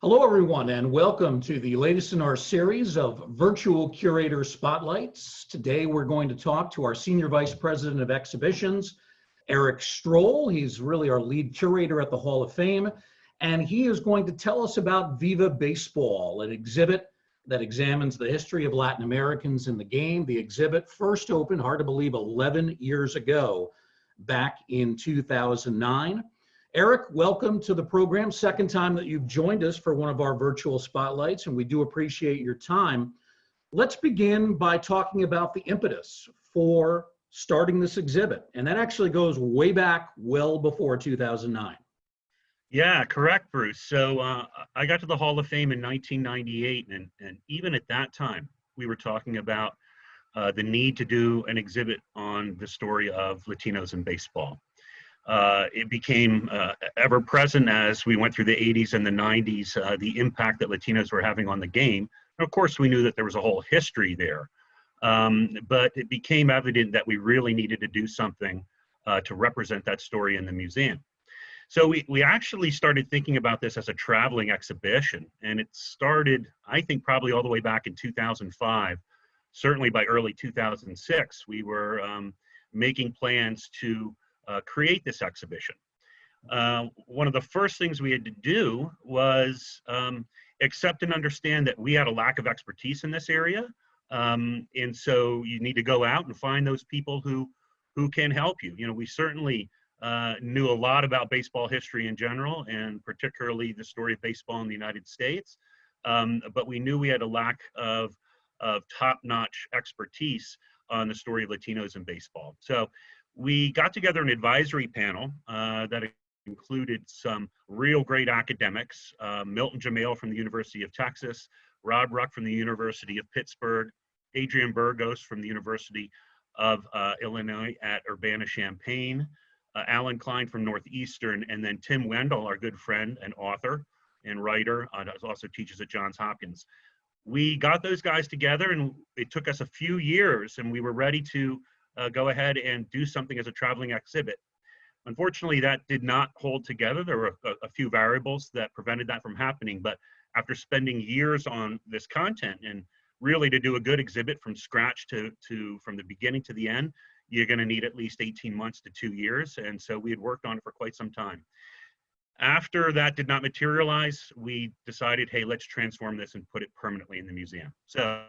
Hello, everyone, and welcome to the latest in our series of virtual curator spotlights. Today, we're going to talk to our Senior Vice President of Exhibitions, Erik Strohl. He's really our lead curator at the Hall of Fame, and he is going to tell us about Viva Baseball, an exhibit that examines the history of Latin Americans in the game. The exhibit first opened, hard to believe, 11 years ago, back in 2009. Erik, welcome to the program. Second time that you've joined us for one of our virtual spotlights, and we do appreciate your time. Let's begin by talking about the impetus for starting this exhibit. And that actually goes way back well before 2009. Yeah, correct, Bruce. So I got to the Hall of Fame in 1998, and even at that time, we were talking about the need to do an exhibit on the story of Latinos in baseball. It became ever present as we went through the 80s and the 90s, the impact that Latinos were having on the game. And of course, we knew that there was a whole history there, but it became evident that we really needed to do something to represent that story in the museum. So we actually started thinking about this as a traveling exhibition, and it started, I think, probably all the way back in 2005. Certainly by early 2006, we were making plans to create this exhibition. One of the first things we had to do was accept and understand that we had a lack of expertise in this area. And so you need to go out and find those people who can help you. You know, we certainly knew a lot about baseball history in general, and particularly the story of baseball in the United States. But we knew we had a lack of top-notch expertise on the story of Latinos in baseball. So we got together an advisory panel that included some real great academics, Milton Jamil from the University of Texas, Rob Ruck from the University of Pittsburgh, Adrian Burgos from the University of Illinois at Urbana-Champaign, Alan Klein from Northeastern, and then Tim Wendell, our good friend and author and writer, also teaches at Johns Hopkins. We got those guys together, and it took us a few years, and we were ready to go ahead and do something as a traveling exhibit. Unfortunately, that did not hold together. There were a few variables that prevented that from happening, but after spending years on this content, and really to do a good exhibit from scratch from the beginning to the end, you're going to need at least 18 months to 2 years. And so we had worked on it for quite some time. After that did not materialize, we decided, hey, let's transform this and put it permanently in the museum. So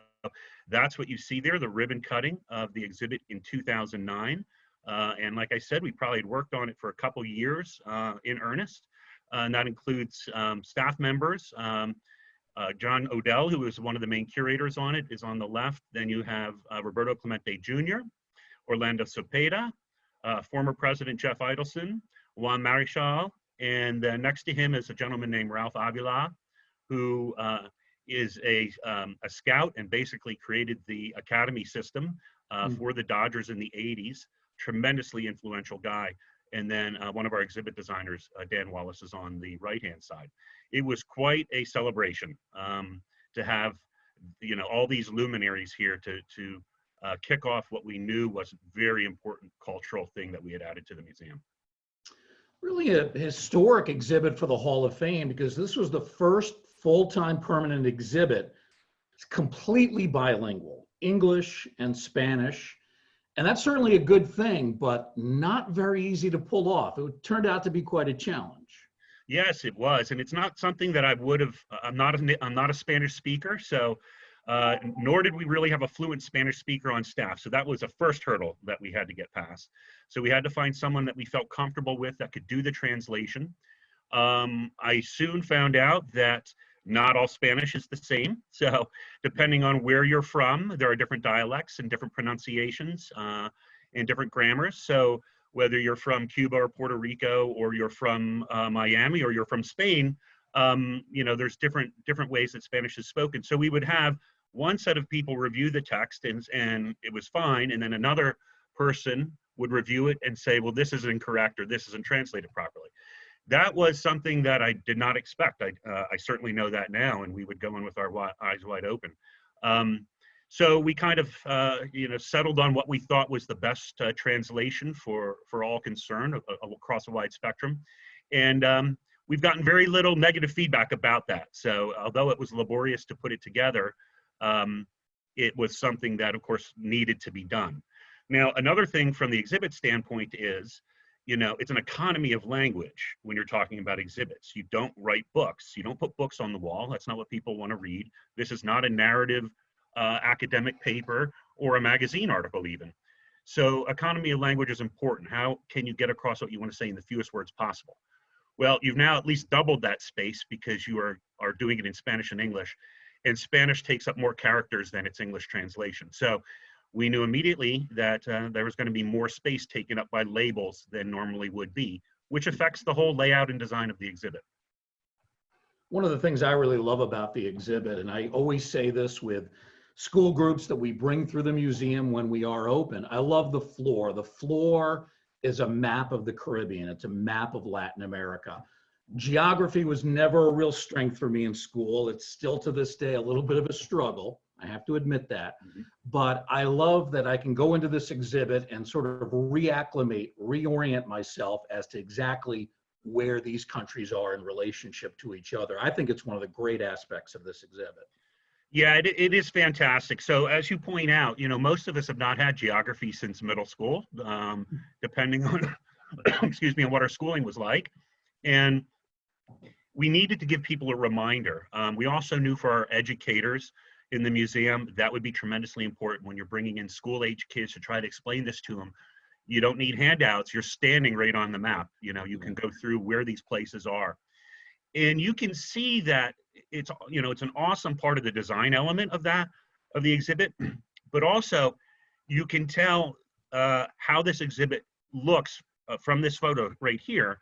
that's what you see there, the ribbon cutting of the exhibit in 2009. And like I said, we probably had worked on it for a couple years in earnest. And that includes staff members. John Odell, who is one of the main curators on it, is on the left. Then you have Roberto Clemente Jr., Orlando Cepeda, former President Jeff Idelson, Juan Marichal, and next to him is a gentleman named Ralph Avila, who is a scout and basically created the academy system for the Dodgers in the 80s. Tremendously influential guy. And then one of our exhibit designers, Dan Wallace, is on the right-hand side. It was quite a celebration to have, you know, all these luminaries here to kick off what we knew was a very important cultural thing that we had added to the museum. Really a historic exhibit for the Hall of Fame, because this was the first full-time permanent exhibit. It's completely bilingual, English and Spanish. And that's certainly a good thing, but not very easy to pull off. It turned out to be quite a challenge. Yes, it was. And it's not something that I would have, I'm not a Spanish speaker, so nor did we really have a fluent Spanish speaker on staff. So that was a first hurdle that we had to get past. So we had to find someone that we felt comfortable with that could do the translation. I soon found out that not all Spanish is the same. So depending on where you're from, there are different dialects and different pronunciations and different grammars. So whether you're from Cuba or Puerto Rico, or you're from Miami, or you're from Spain, you know, there's different ways that Spanish is spoken. So we would have one set of people review the text and it was fine. And then another person would review it and say, well, this is incorrect, or this isn't translated properly. That was something that I did not expect. I certainly know that now, and we would go in with our eyes wide open. So we kind of, you know, settled on what we thought was the best translation for all concerned across a wide spectrum. And we've gotten very little negative feedback about that. So although it was laborious to put it together, it was something that, of course, needed to be done. Now, another thing from the exhibit standpoint is, it's an economy of language when you're talking about exhibits. You don't write books. You don't put books on the wall. That's not what people want to read. This is not a narrative academic paper or a magazine article even. So economy of language is important. How can you get across what you want to say in the fewest words possible? Well, you've now at least doubled that space because you are doing it in Spanish and English, and Spanish takes up more characters than its English translation. So we knew immediately that there was going to be more space taken up by labels than normally would be, which affects the whole layout and design of the exhibit. One of the things I really love about the exhibit, and I always say this with school groups that we bring through the museum when we are open, I love the floor. The floor is a map of the Caribbean. It's a map of Latin America. Geography was never a real strength for me in school. It's still to this day a little bit of a struggle. I have to admit that. But I love that I can go into this exhibit and sort of reacclimate, reorient myself as to exactly where these countries are in relationship to each other. I think it's one of the great aspects of this exhibit. Yeah, it is fantastic. So as you point out, most of us have not had geography since middle school, depending on, excuse me, on what our schooling was like. And we needed to give people a reminder. We also knew for our educators in the museum, that would be tremendously important when you're bringing in school-age kids to try to explain this to them. You don't need handouts. You're standing right on the map. You can go through where these places are. And you can see that it's an awesome part of the design element of the exhibit, but also you can tell how this exhibit looks from this photo right here.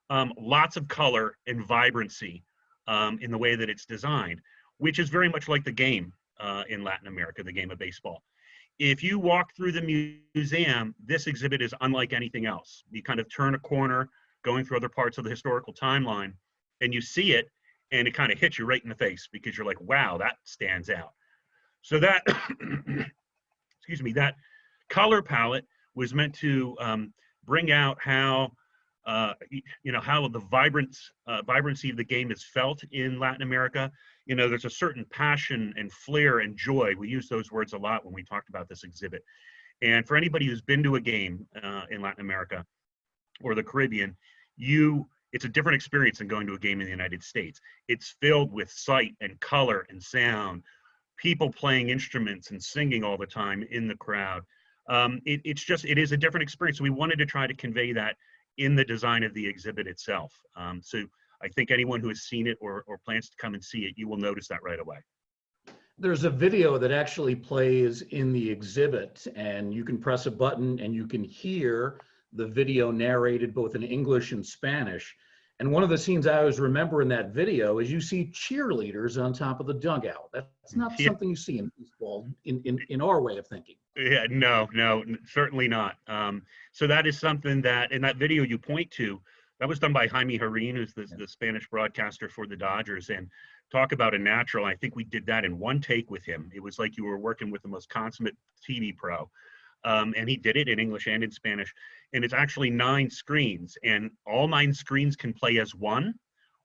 Lots of color and vibrancy in the way that it's designed, which is very much like the game in Latin America, the game of baseball. If you walk through the museum, this exhibit is unlike anything else. You kind of turn a corner going through other parts of the historical timeline, and you see it, and it kind of hits you right in the face because you're like, wow, that stands out. So that, excuse me, that color palette was meant to bring out how, how the vibrancy of the game is felt in Latin America. There's a certain passion and flair and joy. We use those words a lot when we talked about this exhibit. And for anybody who's been to a game in Latin America or the Caribbean, it's a different experience than going to a game in the United States. It's filled with sight and color and sound, people playing instruments and singing all the time in the crowd. It is a different experience. We wanted to try to convey that in the design of the exhibit itself. So I think anyone who has seen it or plans to come and see it, you will notice that right away. There's a video that actually plays in the exhibit, and you can press a button and you can hear the video narrated both in English and Spanish. And one of the scenes I always remember in that video is you see cheerleaders on top of the dugout. That's not something you see in baseball in our way of thinking. Yeah, no, certainly not. So that is something that in that video you point to, that was done by Jaime Jarrín, who's the Spanish broadcaster for the Dodgers. And talk about a natural. I think we did that in one take with him. It was like you were working with the most consummate TV pro. And he did it in English and in Spanish. And it's actually 9 screens, and all 9 screens can play as one,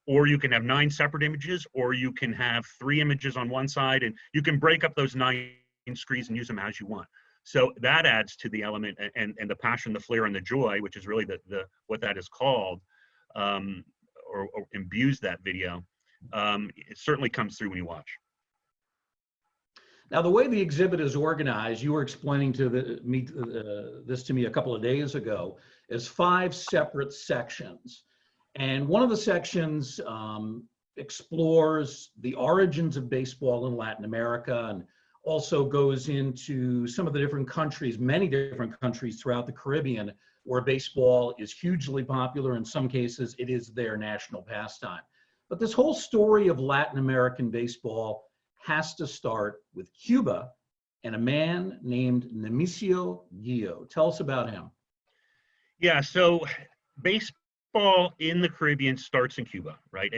or you can have 9 separate images, or you can have 3 images on one side, and you can break up those 9 screens and use them as you want. So that adds to the element and the passion, the flair, and the joy, which is really the what that is called, or imbues that video. It certainly comes through when you watch. Now, the way the exhibit is organized, you were explaining this to me a couple of days ago, is 5 separate sections. And one of the sections explores the origins of baseball in Latin America, and also goes into some of the different countries, many different countries throughout the Caribbean, where baseball is hugely popular. In some cases, it is their national pastime. But this whole story of Latin American baseball has to start with Cuba and a man named Nemesio Gio. Tell us about him. Yeah, so baseball in the Caribbean starts in Cuba, right?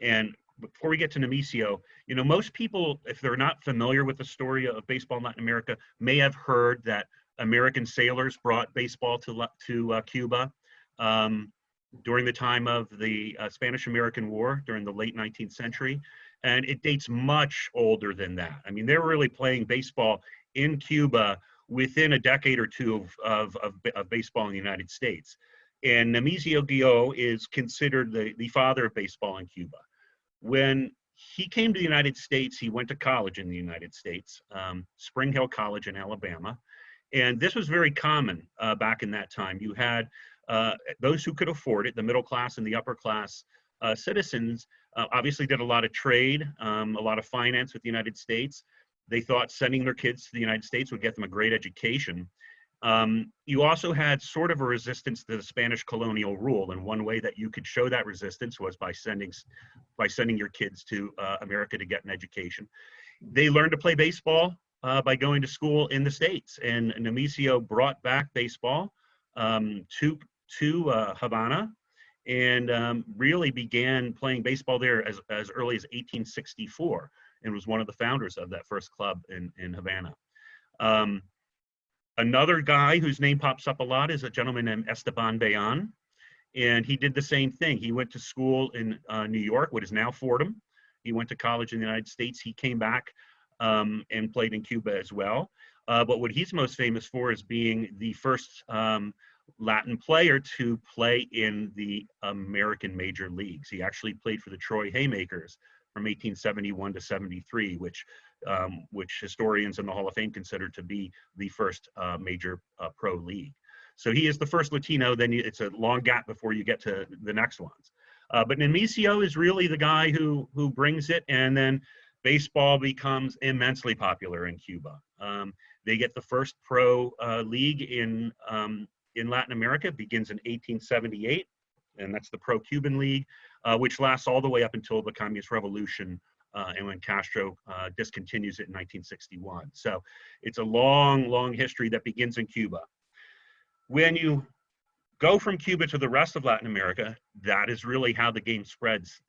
And before we get to Nemesio, most people, if they're not familiar with the story of baseball in Latin America, may have heard that American sailors brought baseball to Cuba. during the time of the Spanish-American War during the late 19th century. And it dates much older than that. I mean, they were really playing baseball in Cuba within a decade or two of baseball in the United States. And Nemesio Guillot is considered the father of baseball in Cuba. When he came to the United States, he went to college in the United States, Spring Hill College in Alabama. And this was very common back in that time. You had those who could afford it, the middle class and the upper class citizens, obviously did a lot of trade, a lot of finance with the United States. They thought sending their kids to the United States would get them a great education. You also had sort of a resistance to the Spanish colonial rule, and one way that you could show that resistance was by sending your kids to America to get an education. They learned to play baseball by going to school in the States, and Nemesio brought back baseball to Havana, and really began playing baseball there as early as 1864, and was one of the founders of that first club in Havana. Another guy whose name pops up a lot is a gentleman named Esteban Bayon, and he did the same thing. He went to school in New York, what is now Fordham. He went to college in the United States. He came back and played in Cuba as well. But what he's most famous for is being the first Latin player to play in the American major leagues. He actually played for the Troy Haymakers from 1871 to 73, which historians in the Hall of Fame consider to be the first major pro league. So he is the first Latino. Then it's a long gap before you get to the next ones. But Nemesio is really the guy who brings it, and then baseball becomes immensely popular in Cuba. They get the first pro league in Latin America. It begins in 1878, and that's the Pro-Cuban League, which lasts all the way up until the Communist Revolution, and when Castro discontinues it in 1961. So it's a long, long history that begins in Cuba. When you go from Cuba to the rest of Latin America, that is really how the game spreads.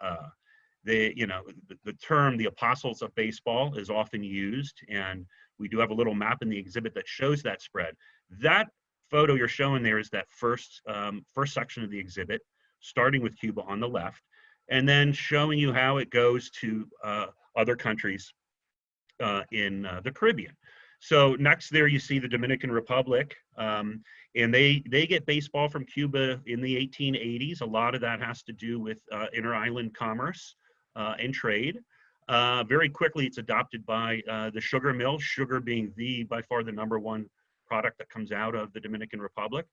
The term the apostles of baseball is often used, and we do have a little map in the exhibit that shows that spread. That photo you're showing there is that first section of the exhibit, starting with Cuba on the left, and then showing you how it goes to other countries in the Caribbean. So next there you see the Dominican Republic, and they get baseball from Cuba in the 1880s. A lot of that has to do with inter-island commerce and trade. Very quickly it's adopted by the sugar mill, sugar being by far the #1 product that comes out of the Dominican Republic.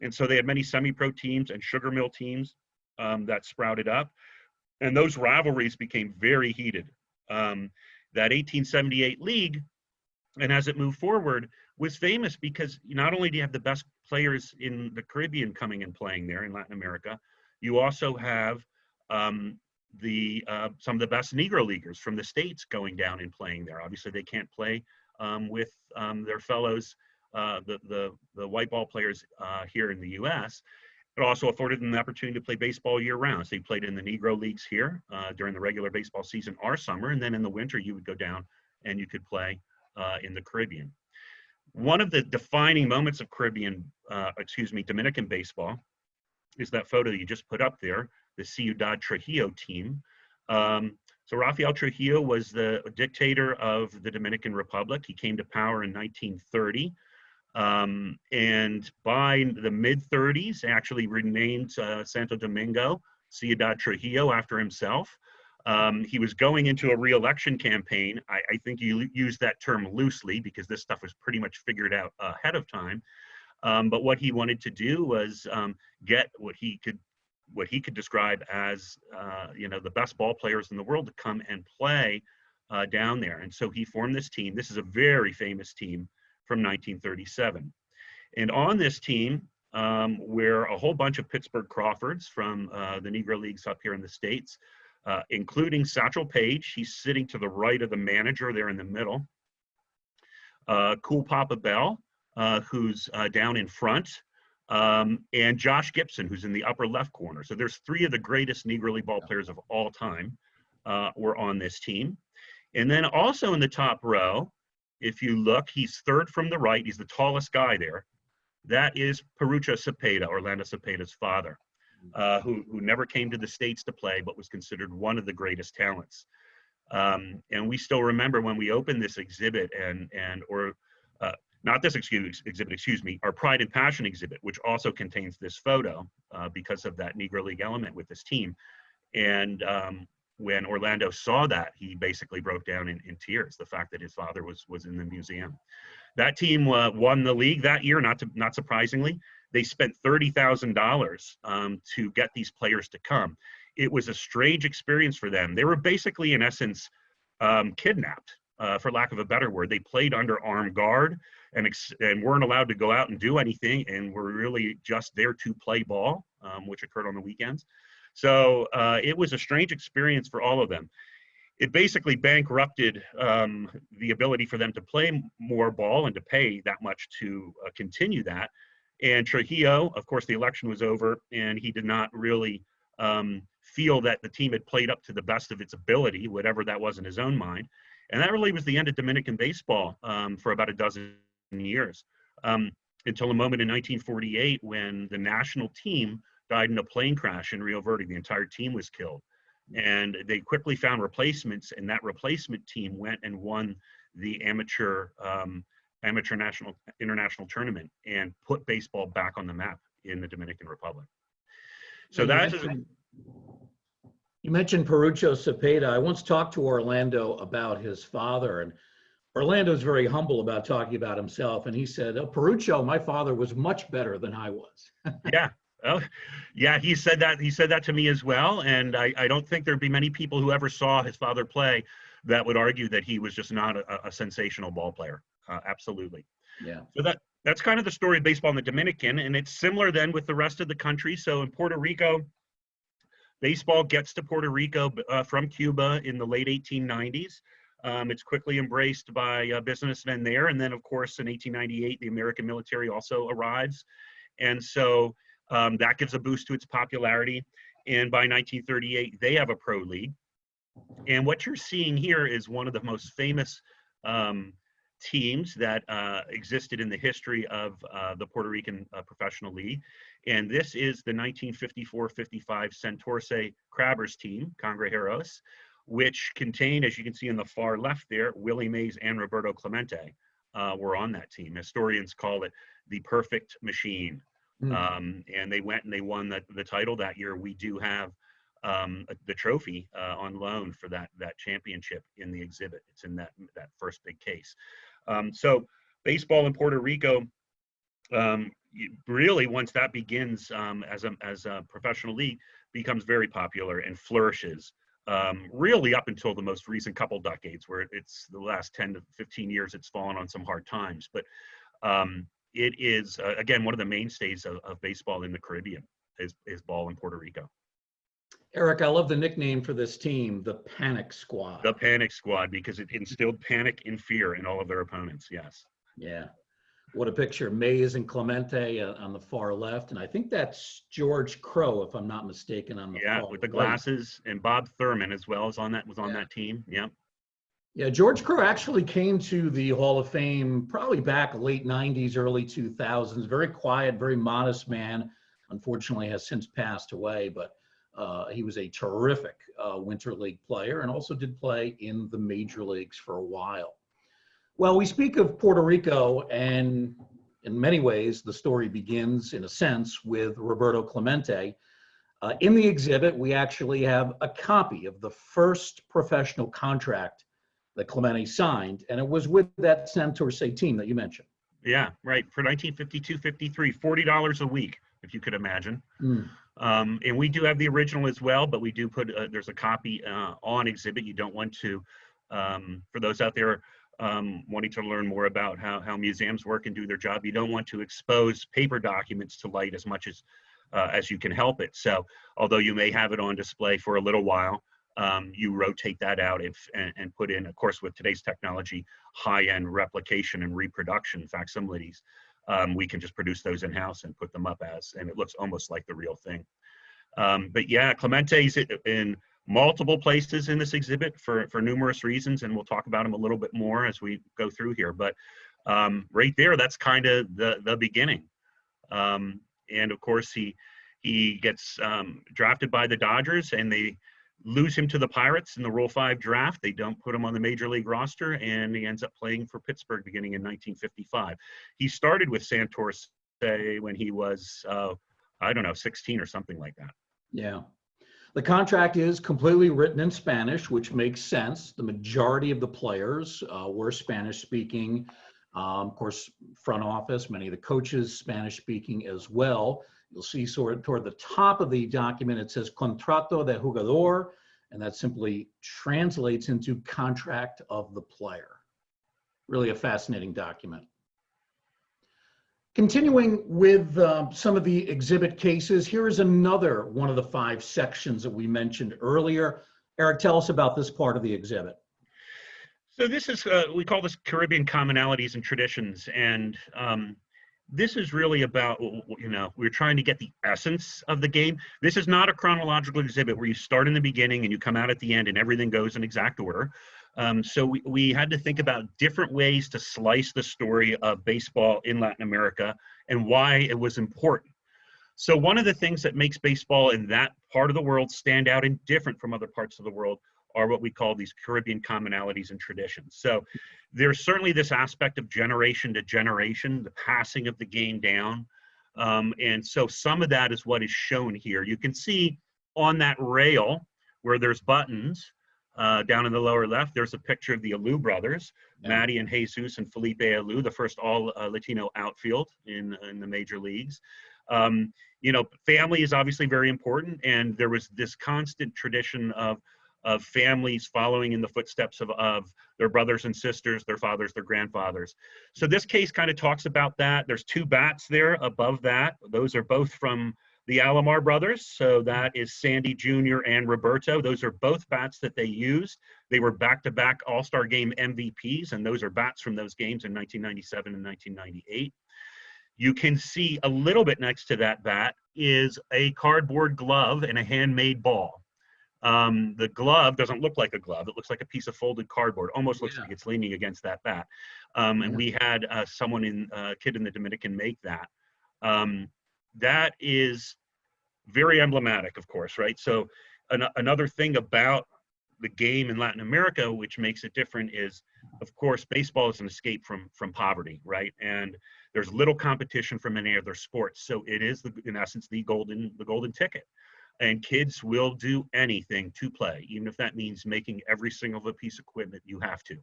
And so they had many semi-pro teams and sugar mill teams that sprouted up. And those rivalries became very heated. That 1878 league, and as it moved forward, was famous because not only do you have the best players in the Caribbean coming and playing there in Latin America, you also have some of the best Negro leaguers from the States going down and playing there. Obviously, they can't play with their fellows, the white ball players here in the U.S. It also afforded them the opportunity to play baseball year-round. So you played in the Negro leagues here during the regular baseball season or summer, and then in the winter you would go down and you could play in the Caribbean. One of the defining moments of Dominican baseball is that photo you just put up there, the Ciudad Trujillo team. So Rafael Trujillo was the dictator of the Dominican Republic. He came to power in 1930. And by the mid-30s, actually renamed Santo Domingo Ciudad Trujillo after himself. He was going into a re-election campaign. I think you use that term loosely because this stuff was pretty much figured out ahead of time. But what he wanted to do was get what he could describe as the best ball players in the world to come and play down there. And so he formed this team. This is a very famous team from 1937. And on this team were a whole bunch of Pittsburgh Crawfords from the Negro Leagues up here in the States, including Satchel Paige. He's sitting to the right of the manager there in the middle. Cool Papa Bell, who's down in front, and Josh Gibson, who's in the upper left corner. So there's 3 of the greatest Negro League ball players of all time were on this team. And then also in the top row, if you look, he's 3rd from the right. He's the tallest guy there. That is Perucho Cepeda, Orlando Cepeda's father. who never came to the States to play, but was considered one of the greatest talents. And we still remember when we opened this exhibit not this exhibit, excuse me, our Pride and Passion exhibit, which also contains this photo because of that Negro League element with this team. And when Orlando saw that, he basically broke down in tears, the fact that his father was in the museum. That team won the league that year, not surprisingly. They spent $30,000 to get these players to come. It was a strange experience for them. They were basically, in essence, kidnapped, for lack of a better word. They played under armed guard and weren't allowed to go out and do anything, and were really just there to play ball, which occurred on the weekends. So it was a strange experience for all of them. It basically bankrupted the ability for them to play more ball and to pay that much to continue that. And Trujillo, of course, the election was over, and he did not really feel that the team had played up to the best of its ability, whatever that was in his own mind. And that really was the end of Dominican baseball for about a dozen years, until a moment in 1948 when the national team died in a plane crash in Rio Verde. The entire team was killed. And they quickly found replacements, and that replacement team went and won the amateur international tournament and put baseball back on the map in the Dominican Republic. So you mentioned Perucho Cepeda. I once talked to Orlando about his father, and Orlando's very humble about talking about himself. And he said, "Oh, Perucho, my father was much better than I was." Yeah. Oh, yeah, he said that to me as well. And I don't think there'd be many people who ever saw his father play that would argue that he was just not a sensational ball player. Absolutely. Yeah. So that's kind of the story of baseball in the Dominican, and it's similar then with the rest of the country. So in Puerto Rico, baseball gets to Puerto Rico from Cuba in the late 1890s. It's quickly embraced by businessmen there. And then, of course, in 1898, the American military also arrives. And so that gives a boost to its popularity. And by 1938, they have a pro league. And what you're seeing here is one of the most famous teams that existed in the history of the Puerto Rican Professional League. And this is the 1954-55 Santurce Crabbers team, Cangrejeros, which contained, as you can see in the far left there, Willie Mays and Roberto Clemente were on that team. Historians call it the perfect machine. And they went and they won the title that year. We do have the trophy on loan for that championship in the exhibit. It's in that first big case. So baseball in Puerto Rico, really, once that begins as a professional league, becomes very popular and flourishes. Really up until the most recent couple decades, where it's the last 10 to 15 years, it's fallen on some hard times. But it is, again, one of the mainstays of baseball in the Caribbean is ball in Puerto Rico. Erik, I love the nickname for this team, the Panic Squad. The Panic Squad, because it instilled panic and fear in all of their opponents, yes. Yeah. What a picture. Mays and Clemente on the far left. And I think that's George Crow, if I'm not mistaken, on the far with the right. Glasses, and Bob Thurman as well was on that team. Yeah. Yeah, George Crow actually came to the Hall of Fame probably back late 90s, early 2000s. Very quiet, very modest man. Unfortunately, has since passed away, but he was a terrific Winter League player and also did play in the major leagues for a while. Well, we speak of Puerto Rico, and in many ways, the story begins, in a sense, with Roberto Clemente. In the exhibit, we actually have a copy of the first professional contract that Clemente signed, and it was with that Santurce team that you mentioned. Yeah, right. For 1952-53, $40 a week, if you could imagine. And we do have the original as well, but we do put, there's a copy on exhibit. You don't want to, for those out there wanting to learn more about how museums work and do their job, you don't want to expose paper documents to light as much as you can help it. So although you may have it on display for a little while, you rotate that out and put in, of course, with today's technology, high-end replication and reproduction facsimiles. We can just produce those in-house and put them up and it looks almost like the real thing. But yeah, Clemente's in multiple places in this exhibit for numerous reasons, and we'll talk about him a little bit more as we go through here. But right there, that's kind of the beginning. And of course, he He gets drafted by the Dodgers, and they lose him to the Pirates in the Rule 5 draft. They don't put him on the major league roster, and he ends up playing for Pittsburgh beginning in 1955. He started with Santurce when he was, I don't know, 16 or something like that. Yeah. The contract is completely written in Spanish, which makes sense. The majority of the players were Spanish speaking. Of course, front office, many of the coaches, Spanish speaking as well. You'll see sort of toward the top of the document, it says Contrato de Jugador, and that simply translates into contract of the player. Really a fascinating document. Continuing with some of the exhibit cases, here is another one of the 5 sections that we mentioned earlier. Erik, tell us about this part of the exhibit. So this is, we call this Caribbean Commonalities and Traditions. And this is really about, you know, we're trying to get the essence of the game. This is not a chronological exhibit where you start in the beginning and you come out at the end and everything goes in exact order. So we had to think about different ways to slice the story of baseball in Latin America and why it was important. So one of the things that makes baseball in that part of the world stand out and different from other parts of the world are what we call these Caribbean commonalities and traditions. So there's certainly this aspect of generation to generation, the passing of the game down. And so some of that is what is shown here. You can see on that rail where there's buttons, down in the lower left, there's a picture of the Alou brothers, Matty and Jesus and Felipe Alou, the first all Latino outfield in the major leagues. You know, family is obviously very important, and there was this constant tradition of families following in the footsteps of their brothers and sisters, their fathers, their grandfathers. So this case kind of talks about that. There's 2 bats there above that. Those are both from the Alomar brothers. So that is Sandy Jr. and Roberto. Those are both bats that they used. They were back-to-back All-Star Game MVPs, and those are bats from those games in 1997 and 1998. You can see a little bit next to that bat is a cardboard glove and a handmade ball. The glove doesn't look like a glove. It looks like a piece of folded cardboard. Almost looks like it's leaning against that bat. And we had a kid in the Dominican make that. That is very emblematic, of course, right? So another thing about the game in Latin America, which makes it different, is, of course, baseball is an escape from poverty, right? And there's little competition from any other sports. So it is, in essence, the golden ticket. And kids will do anything to play, even if that means making every single piece of equipment you have to.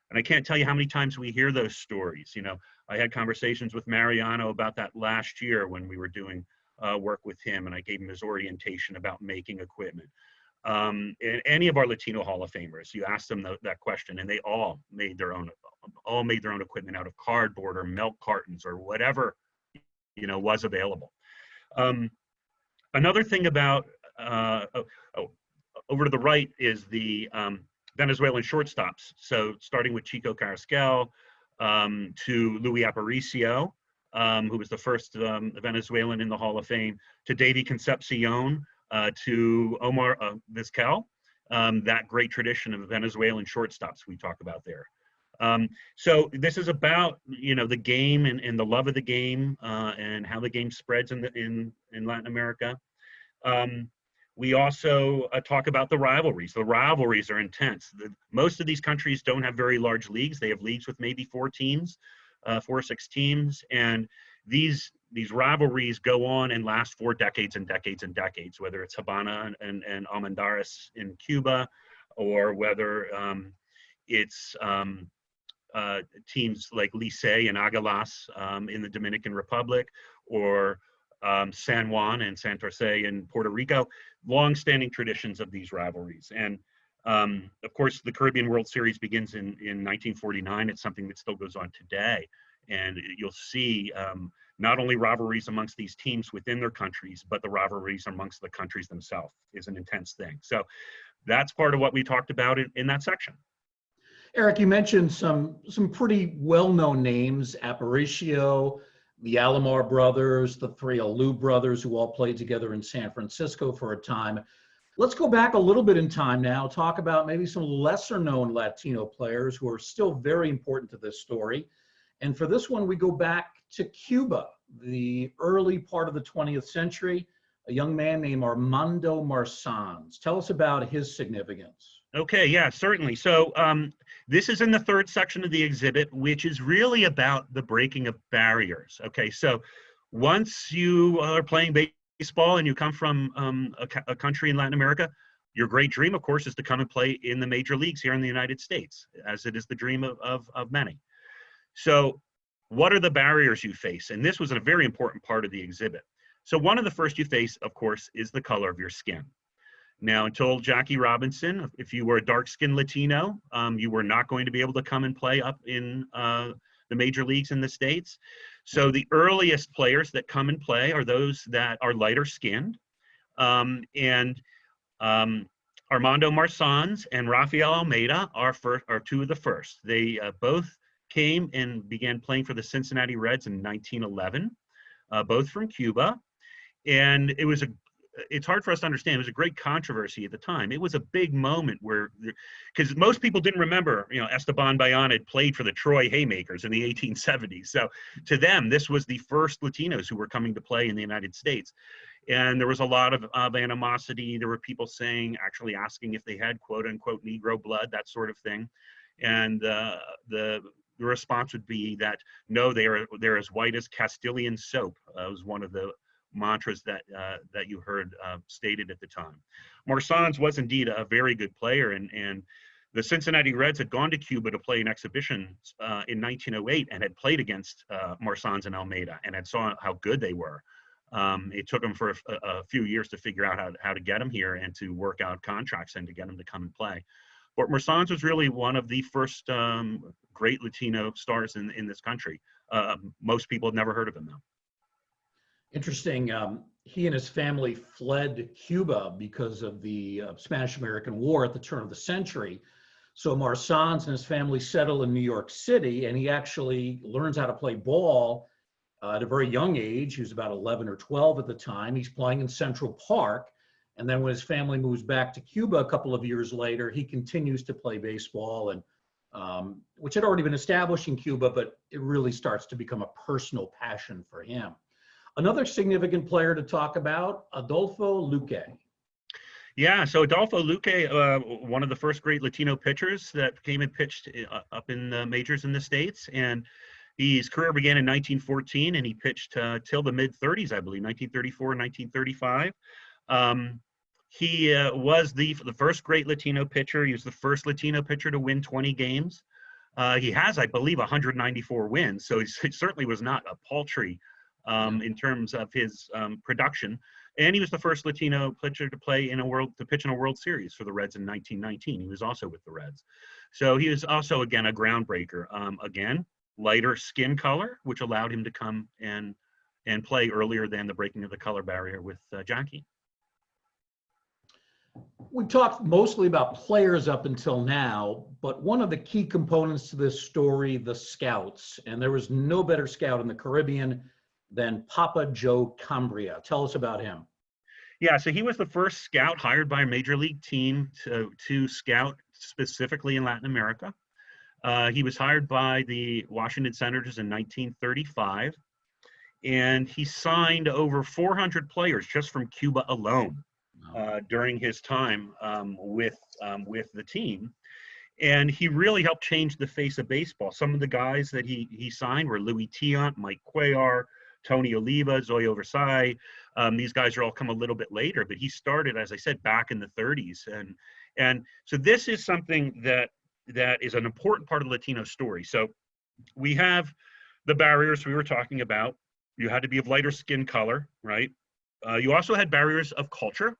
And I can't tell you how many times we hear those stories. You know, I had conversations with Mariano about that last year when we were doing work with him, and I gave him his orientation about making equipment. And any of our Latino Hall of Famers, you asked them that question, and they all made their own equipment out of cardboard or milk cartons or whatever, you know, was available. Another thing about over to the right is the Venezuelan shortstops. So starting with Chico Carrasquel to Luis Aparicio, who was the first Venezuelan in the Hall of Fame, to Davy Concepcion, to Omar Vizquel, that great tradition of Venezuelan shortstops we talk about there. So this is about, you know, the game and the love of the game and how the game spreads in Latin America. We also talk about the rivalries. The rivalries are intense. Most of these countries don't have very large leagues. They have leagues with maybe 4 teams, 4 or 6 teams. And these rivalries go on and last for decades and decades and decades, whether it's Habana and Almendares in Cuba, or whether it's teams like Licey and Águilas in the Dominican Republic, or San Juan and Santurce in Puerto Rico. Long-standing traditions of these rivalries. And of course, the Caribbean World Series begins in 1949. It's something that still goes on today. And you'll see not only rivalries amongst these teams within their countries, but the rivalries amongst the countries themselves is an intense thing. So that's part of what we talked about in that section. Erik, you mentioned some pretty well-known names: Aparicio, the Alomar brothers, the 3 Alou brothers, who all played together in San Francisco for a time. Let's go back a little bit in time now, talk about maybe some lesser-known Latino players who are still very important to this story. And for this one, we go back to Cuba, the early part of the 20th century. a young man named Armando Marsans. Tell us about his significance. Okay, yeah, certainly. So this is in the third section of the exhibit, which is really about the breaking of barriers. Okay, so once you are playing baseball and you come from a country in Latin America, your great dream, of course, is to come and play in the major leagues here in the United States, as it is the dream of many. So what are the barriers you face? And this was a very important part of the exhibit. So one of the first you face, of course, is the color of your skin. Now, until Jackie Robinson, if you were a dark-skinned Latino, you were not going to be able to come and play up in the major leagues in the States. So the earliest players that come and play are those that are lighter-skinned. Armando Marsans and Rafael Almeida are two of the first. They both came and began playing for the Cincinnati Reds in 1911, both from Cuba. And it's hard for us to understand. It was a great controversy at the time. It was a big moment because most people didn't remember, Esteban Bayon had played for the Troy Haymakers in the 1870s. So to them, this was the first Latinos who were coming to play in the United States. And there was a lot of animosity. There were people actually asking if they had quote unquote Negro blood, that sort of thing. And the response would be that, no, they're as white as Castilian soap. Was one of the mantras that you heard stated at the time. Marsans was indeed a very good player, and the Cincinnati Reds had gone to Cuba to play an exhibition in 1908 and had played against Marsans and Almeida and had saw how good they were. It took them for a few years to figure out how to get them here and to work out contracts and to get them to come and play. But Marsans was really one of the first great Latino stars in this country. Most people had never heard of him, though. Interesting. He and his family fled Cuba because of the Spanish-American War at the turn of the century. So Marsans and his family settle in New York City, and he actually learns how to play ball at a very young age. He was about 11 or 12 at the time. He's playing in Central Park. And then when his family moves back to Cuba a couple of years later, he continues to play baseball, and which had already been established in Cuba, but it really starts to become a personal passion for him. Another significant player to talk about, Adolfo Luque. Yeah, so Adolfo Luque, one of the first great Latino pitchers that came and pitched up in the majors in the States. And his career began in 1914, and he pitched till the mid-30s, I believe, 1934, 1935. He was the first great Latino pitcher. He was the first Latino pitcher to win 20 games. He has, I believe, 194 wins, so he certainly was not a paltry in terms of his production. And he was the first Latino pitcher to pitch in a World Series for the Reds in 1919. He was also with the Reds. So he was also, again, a groundbreaker. Again, lighter skin color, which allowed him to come and play earlier than the breaking of the color barrier with Jackie. We talked mostly about players up until now, but one of the key components to this story, the scouts, and there was no better scout in the Caribbean than Papa Joe Cambria. Tell us about him. Yeah, so he was the first scout hired by a major league team to scout specifically in Latin America. He was hired by the Washington Senators in 1935, and he signed over 400 players just from Cuba alone during his time with the team. And he really helped change the face of baseball. Some of the guys that he signed were Louis Tiant, Mike Cuellar, Tony Oliva, Zoyo Versailles. These guys are all come a little bit later, but he started, as I said, back in the 30s. And so this is something that is an important part of the Latino story. So we have the barriers we were talking about. You had to be of lighter skin color, right? You also had barriers of culture,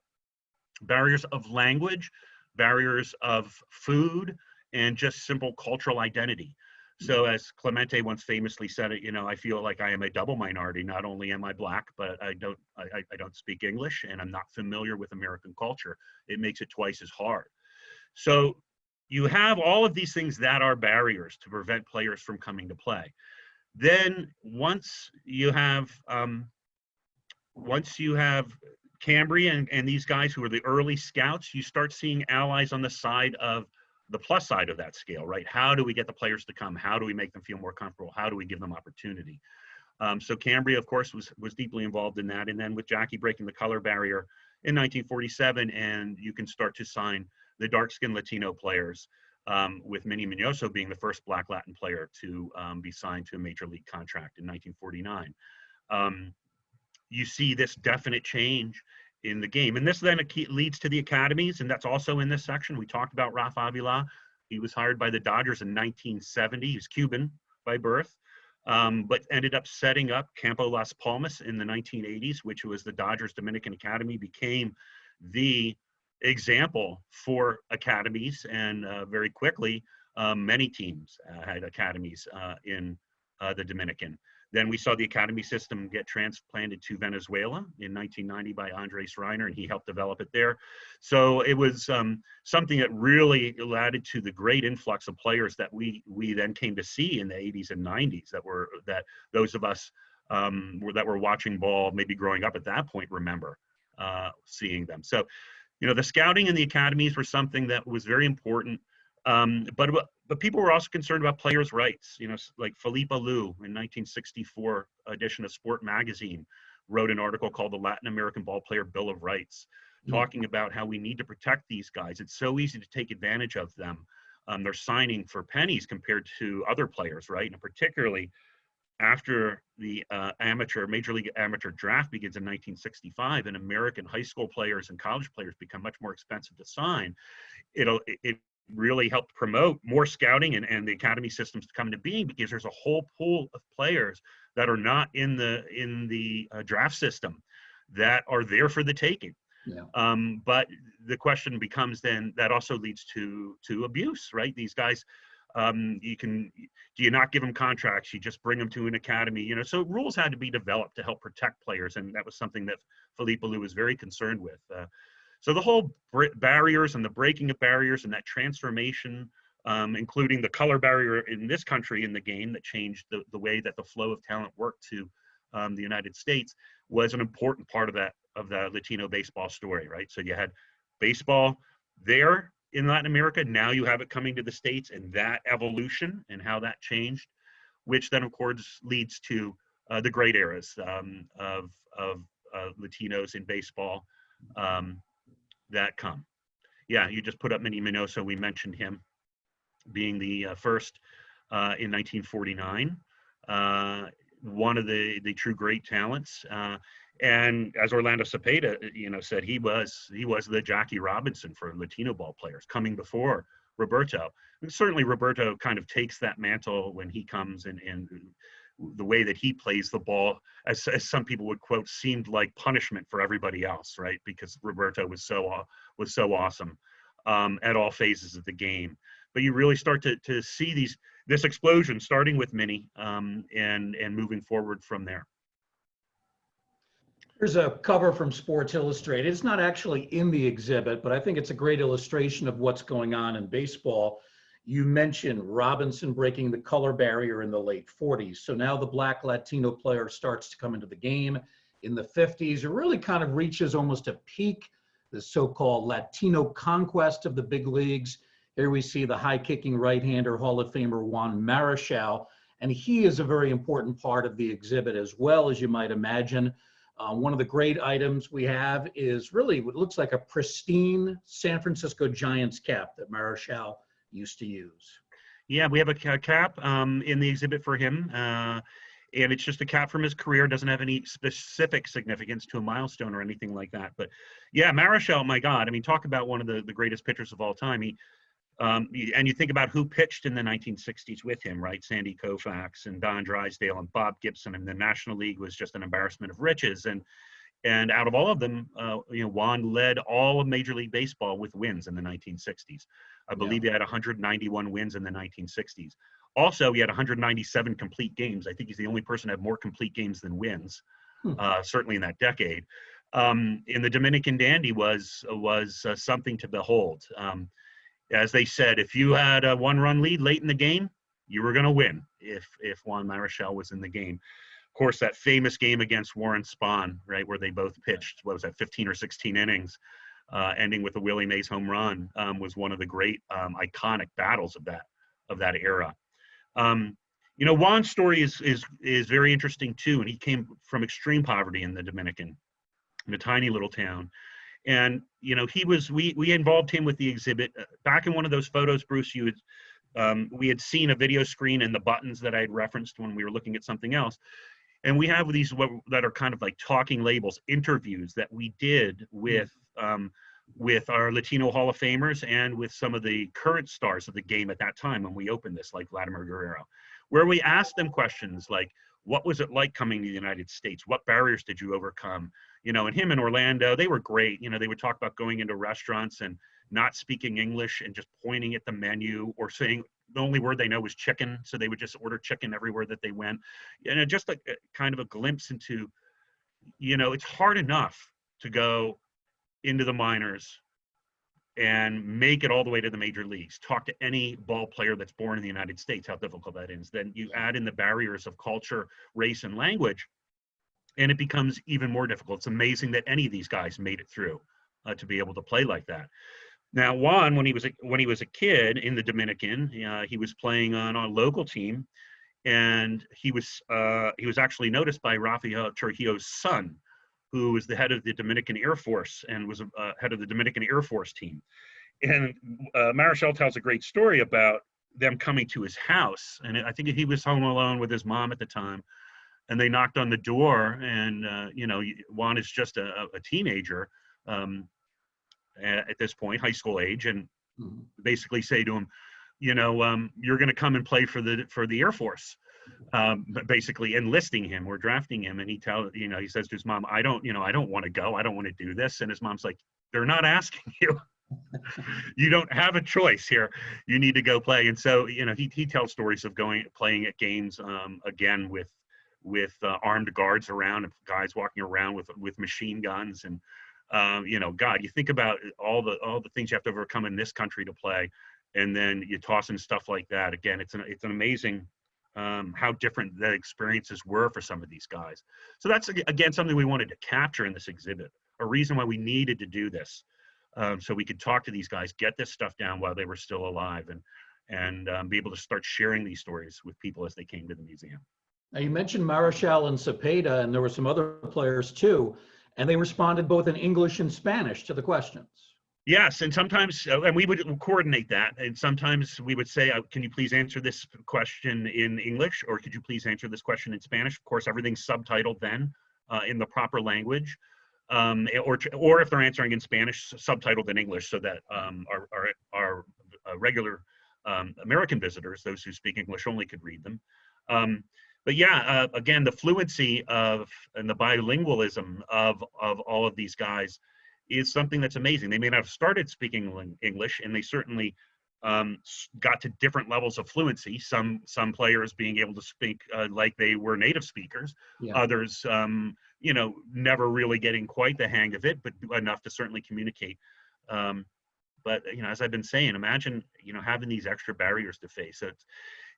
barriers of language, barriers of food, and just simple cultural identity. So as Clemente once famously said it, I feel like I am a double minority. Not only am I Black, but I don't speak English, and I'm not familiar with American culture. It makes it twice as hard. So you have all of these things that are barriers to prevent players from coming to play. Then once you have Cambria and these guys who are the early scouts, you start seeing allies on the side of the plus side of that scale, right? How do we get the players to come? How do we make them feel more comfortable? How do we give them opportunity? So Cambria, of course, was deeply involved in that. And then with Jackie breaking the color barrier in 1947, and you can start to sign the dark-skinned Latino players, with Minnie Minoso being the first Black Latin player to be signed to a major league contract in 1949. You see this definite change in the game. And this then leads to the academies, and that's also in this section. We talked about Rafa Avila. He was hired by the Dodgers in 1970. He's Cuban by birth, but ended up setting up Campo Las Palmas in the 1980s, which was the Dodgers Dominican Academy, became the example for academies. And very quickly, many teams had academies in the Dominican. Then we saw the academy system get transplanted to Venezuela in 1990 by Andres Reiner, and he helped develop it there. So it was something that really added to the great influx of players that we then came to see in the 80s and 90s, that those of us that were watching ball, maybe growing up at that point, remember seeing them. So, you know, the scouting and the academies were something that was very important. But people were also concerned about players' rights. You know, like Felipe Alou in 1964 edition of Sport Magazine wrote an article called "The Latin American Ball Player Bill of Rights," talking about how we need to protect these guys. It's so easy to take advantage of them. They're signing for pennies compared to other players, right? And particularly after the Major League Amateur draft begins in 1965, and American high school players and college players become much more expensive to sign. It really helped promote more scouting and the academy systems to come into being, because there's a whole pool of players that are not in the draft system that are there for the taking. Yeah. But the question becomes then, that also leads to abuse, right? These guys, do you not give them contracts? You just bring them to an academy, you know? So rules had to be developed to help protect players, and that was something that Felipe Alou was very concerned with. So the whole barriers and the breaking of barriers and that transformation, including the color barrier in this country in the game that changed the way that the flow of talent worked to the United States, was an important part of the Latino baseball story, right? So you had baseball there in Latin America. Now you have it coming to the States, and that evolution and how that changed, which then of course leads to the great eras of Latinos in baseball that come. Yeah, you just put up Minnie Minoso. We mentioned him being the first in 1949, one of the true great talents. And as Orlando Cepeda, you know, said, he was the Jackie Robinson for Latino ball players, coming before Roberto. And certainly Roberto kind of takes that mantle when he comes, and the way that he plays the ball, as some people would quote, seemed like punishment for everybody else, right? Because Roberto was so awesome at all phases of the game. But you really start to see this explosion, starting with Minnie and moving forward from there. Here's a cover from Sports Illustrated. It's not actually in the exhibit, but I think it's a great illustration of what's going on in baseball. You mentioned Robinson breaking the color barrier in the late 40s. So now the Black Latino player starts to come into the game in the 50s. It really kind of reaches almost a peak, the so-called Latino Conquest of the big leagues. Here we see the high-kicking right-hander, Hall of Famer Juan Marichal, and he is a very important part of the exhibit as well, as you might imagine. One of the great items we have is really what looks like a pristine San Francisco Giants cap that Marichal used to use. Yeah, we have a cap in the exhibit for him, and it's just a cap from his career. Doesn't have any specific significance to a milestone or anything like that. But yeah, Marichal, my God, I mean, talk about one of the greatest pitchers of all time. And you think about who pitched in the 1960s with him, right? Sandy Koufax and Don Drysdale and Bob Gibson, and the National League was just an embarrassment of riches. And out of all of them, Juan led all of Major League Baseball with wins in the 1960s. I believe he had 191 wins in the 1960s. Also, he had 197 complete games. I think he's the only person to have more complete games than wins, certainly in that decade. In the Dominican Dandy was something to behold. As they said, if you had a one-run lead late in the game, you were going to win if Juan Marichal was in the game. Of course, that famous game against Warren Spahn, right, where they both pitched, 15 or 16 innings, ending with a Willie Mays home run, was one of the great iconic battles of that era. You know, Juan's story is very interesting too, and he came from extreme poverty in the Dominican, in a tiny little town. And you know, we involved him with the exhibit back in one of those photos, Bruce. We had seen a video screen and the buttons that I had referenced when we were looking at something else. And we have these that are kind of like talking labels, interviews that we did with our Latino Hall of Famers and with some of the current stars of the game at that time when we opened this, like Vladimir Guerrero, where we asked them questions like, what was it like coming to the United States? What barriers did you overcome? You know, and him in Orlando, they were great. You know, they would talk about going into restaurants and not speaking English and just pointing at the menu or saying the only word they know was chicken. So they would just order chicken everywhere that they went. And just a kind of a glimpse into, you know, it's hard enough to go into the minors and make it all the way to the major leagues. Talk to any ball player that's born in the United States, how difficult that is. Then you add in the barriers of culture, race, and language, and it becomes even more difficult. It's amazing that any of these guys made it through to be able to play like that. Now, Juan, when he was a kid in the Dominican, he was playing on a local team, and he was actually noticed by Rafael Trujillo's son, who was the head of the Dominican Air Force and was head of the Dominican Air Force team. And Marichal tells a great story about them coming to his house. And I think he was home alone with his mom at the time. And they knocked on the door, and, you know, Juan is just a teenager at this point, high school age, and basically say to him, you know, you're going to come and play for the Air Force. Basically enlisting him or drafting him, and he says to his mom, I don't want to go, I don't want to do this. And his mom's like, they're not asking you. You don't have a choice here, you need to go play. And so, you know, he tells stories of playing at games again with armed guards around, and guys walking around with machine guns. And you know, God, you think about all the things you have to overcome in this country to play, and then you toss in stuff like that. Again, it's an amazing how different the experiences were for some of these guys. So that's, again, something we wanted to capture in this exhibit, a reason why we needed to do this, so we could talk to these guys, get this stuff down while they were still alive, and be able to start sharing these stories with people as they came to the museum. Now, you mentioned Marichal and Cepeda, and there were some other players too, and they responded both in English and Spanish to the questions. Yes, and sometimes, and we would coordinate that, and sometimes we would say, can you please answer this question in English, or could you please answer this question in Spanish? Of course, everything's subtitled then in the proper language, or if they're answering in Spanish, subtitled in English, so that our regular American visitors, those who speak English only, could read them. But yeah, again, the fluency and the bilingualism of all of these guys is something that's amazing. They may not have started speaking English, and they certainly got to different levels of fluency. Some players being able to speak like they were native speakers. Yeah. Others, you know, never really getting quite the hang of it, but enough to certainly communicate. But you know, as I've been saying, imagine, you know, having these extra barriers to face. So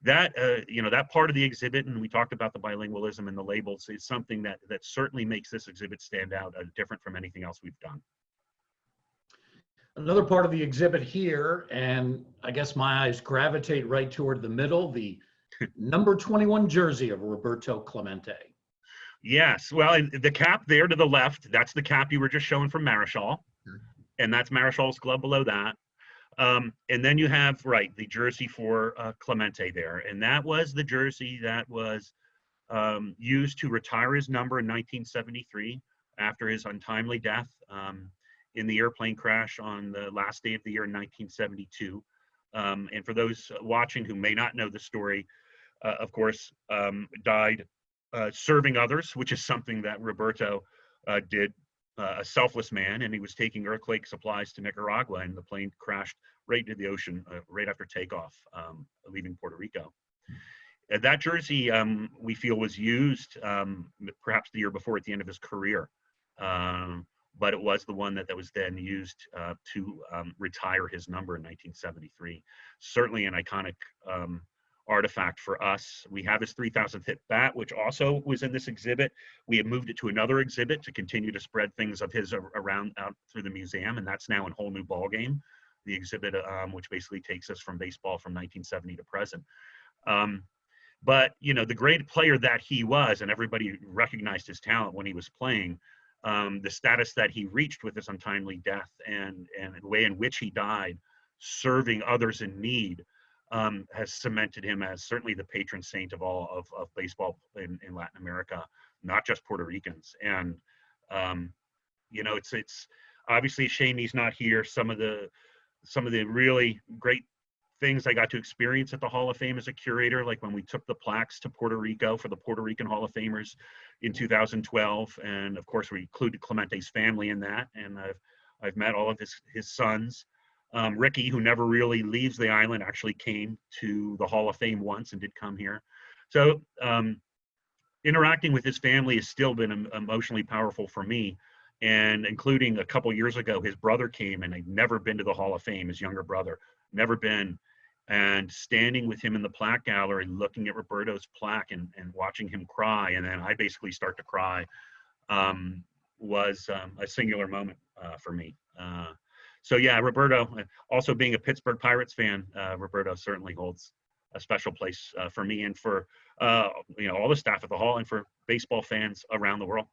that you know, that part of the exhibit, and we talked about the bilingualism and the labels, is something that certainly makes this exhibit stand out, different from anything else we've done. Another part of the exhibit here, and I guess my eyes gravitate right toward the middle, the number 21 jersey of Roberto Clemente. Yes, well, the cap there to the left, that's the cap you were just showing from Marichal, and that's Marichal's glove below that. And then you have, right, the jersey for Clemente there, and that was the jersey that was used to retire his number in 1973 after his untimely death in the airplane crash on the last day of the year in 1972. And for those watching who may not know the story, of course, died serving others, which is something that Roberto did, a selfless man, and he was taking earthquake supplies to Nicaragua, and the plane crashed right into the ocean right after takeoff, leaving Puerto Rico. That jersey, we feel, was used perhaps the year before at the end of his career. But it was the one that was then used to retire his number in 1973. Certainly an iconic artifact for us. We have his 3,000th hit bat, which also was in this exhibit. We have moved it to another exhibit to continue to spread things of his around out through the museum, and that's now in Whole New Ball Game, the exhibit which basically takes us from baseball from 1970 to present. But, you know, the great player that he was, and everybody recognized his talent when he was playing, the status that he reached with his untimely death and the way in which he died, serving others in need, has cemented him as certainly the patron saint of all of baseball in Latin America, not just Puerto Ricans. And, you know, it's obviously a shame he's not here. Some of the really great things I got to experience at the Hall of Fame as a curator, like when we took the plaques to Puerto Rico for the Puerto Rican Hall of Famers in 2012. And of course, we included Clemente's family in that. And I've met all of his sons. Ricky, who never really leaves the island, actually came to the Hall of Fame once and did come here. So interacting with his family has still been emotionally powerful for me. And including a couple years ago, his brother came, and I'd never been to the Hall of Fame, his younger brother, never been. And standing with him in the plaque gallery, looking at Roberto's plaque and watching him cry, and then I basically start to cry, was a singular moment for me. So yeah, Roberto, also being a Pittsburgh Pirates fan, Roberto certainly holds a special place for me and for you know, all the staff at the Hall and for baseball fans around the world.